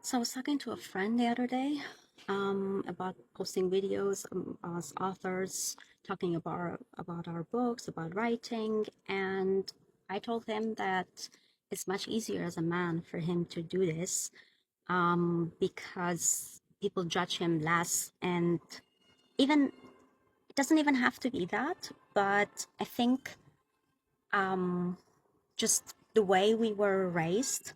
So I was talking to a friend the other day about posting videos as authors, talking about our books, about writing, and I told him that it's much easier as a man for him to do this because people judge him less, and even it doesn't even have to be that, but I think just the way we were raised,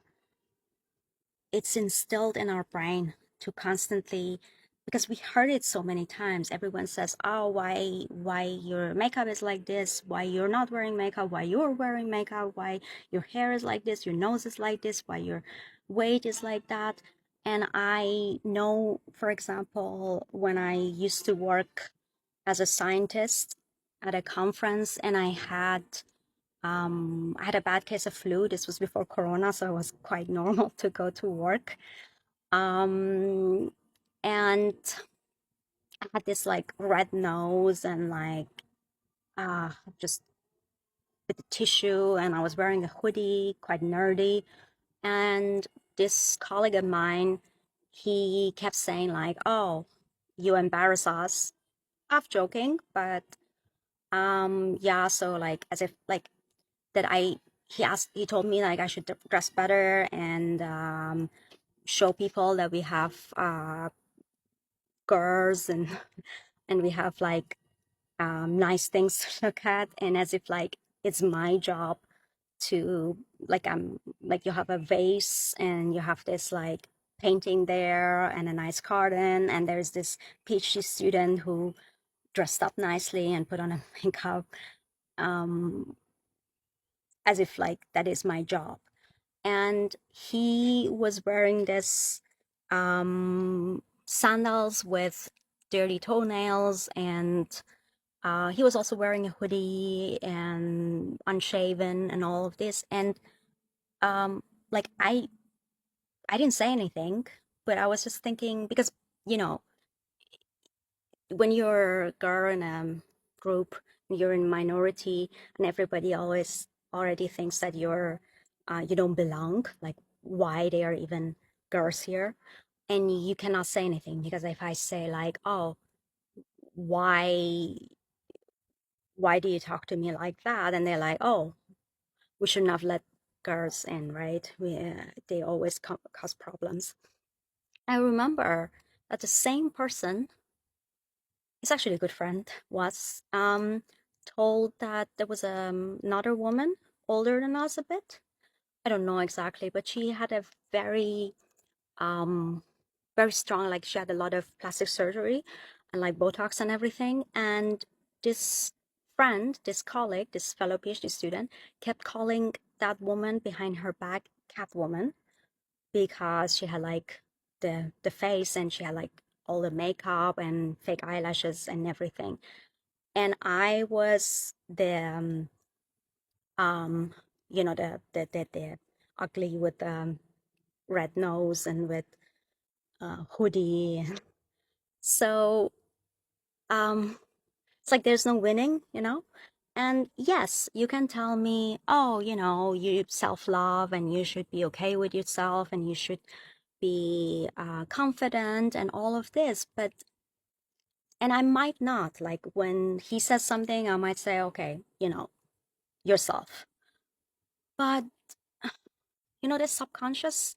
it's instilled in our brain to constantly, because we heard it so many times. Everyone says, oh, why your makeup is like this, why you're not wearing makeup, why you're wearing makeup, why your hair is like this, your nose is like this, why your weight is like that. And I know, for example, when I used to work as a scientist at a conference, and I had a bad case of flu. This was before Corona, so it was quite normal to go to work. Um, and I had this like red nose and like just with the tissue, and I was wearing a hoodie, quite nerdy. And this colleague of mine, he kept saying like, "Oh, you embarrass us." Half joking, but yeah. So like as if like that I he told me like I should dress better and show people that we have girls and we have like nice things to look at, and as if like it's my job to like I'm like you have a vase and you have this like painting there and a nice garden, and there's this PhD student who dressed up nicely and put on a makeup, um, as if like that is my job. And he was wearing this sandals with dirty toenails, and he was also wearing a hoodie and unshaven and all of this. And um, like I didn't say anything, but I was just thinking because you know when you're a girl in a group, you're in minority, and everybody always already thinks that you don't belong. Like why they are even girls here, and you cannot say anything because if I say like, oh, why why do you talk to me like that? And they're like, oh, we shouldn't have let girls in, right? They always cause problems. I remember that the same person, it's actually a good friend, was told that there was another woman older than us a bit. I don't know exactly, but she had a um, very strong, like she had a lot of plastic surgery and like Botox and everything. And this friend, this colleague, this fellow PhD student kept calling that woman behind her back Catwoman because she had like the face and she had like all the makeup and fake eyelashes and everything. And I was um the ugly with red nose and with hoodie. So um it's like there's no winning, you know? And yes, you can tell me, oh, you self-love and you should be okay with yourself and you should be confident and all of this. But, and I might not, like when he says something, I might say, okay, yourself. But, the subconscious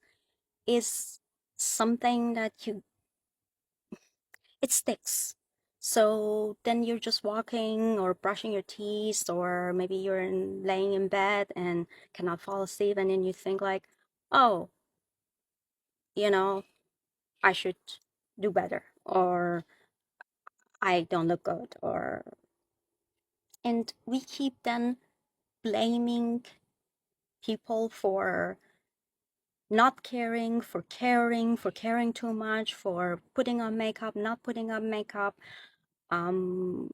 is something that it sticks. So then you're just walking or brushing your teeth, or maybe you're laying in bed and cannot fall asleep, and then you think like, oh, you know, I should do better, or I don't look good, and we keep then blaming people for not caring, for caring too much, for putting on makeup, not putting on makeup. Um,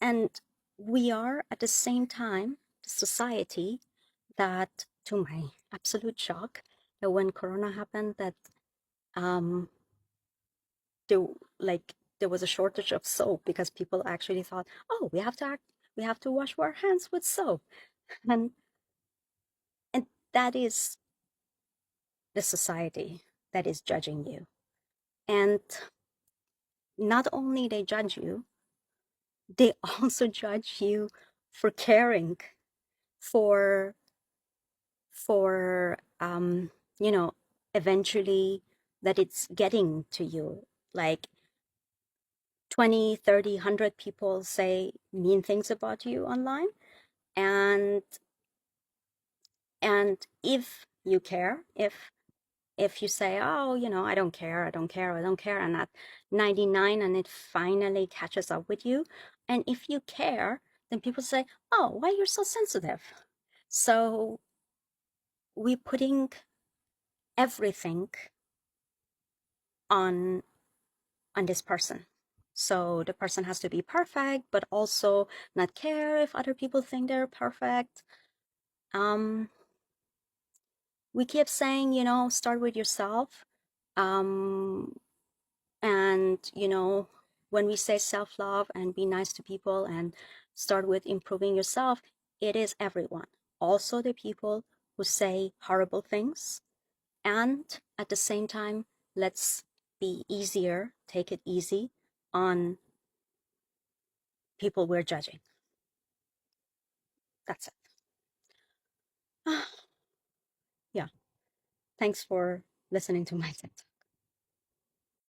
And we are at the same time the society that, to my absolute shock, that when Corona happened, that um, there like there was a shortage of soap because people actually thought, oh, we have to wash our hands with soap, and and that is the society that is judging you. And not only they judge you, they also judge you for caring, for for you know, eventually that it's getting to you. Like 20, 30, 100 people say mean things about you online, and if you care, if you say, oh, you know, I don't care, I don't care, I don't care, and at 99 and it finally catches up with you, and if you care, then people say, oh, why you're so sensitive. So we're putting everything on this person. So the person has to be perfect, but also not care if other people think they're perfect. We keep saying, you know, start with yourself. Um, and, you know, when we say self-love and be nice to people and start with improving yourself, it is everyone. Also the people who say horrible things. And at the same time, let's be easier, take it easy on people we're judging. That's it. Yeah. Thanks for listening to my sentence.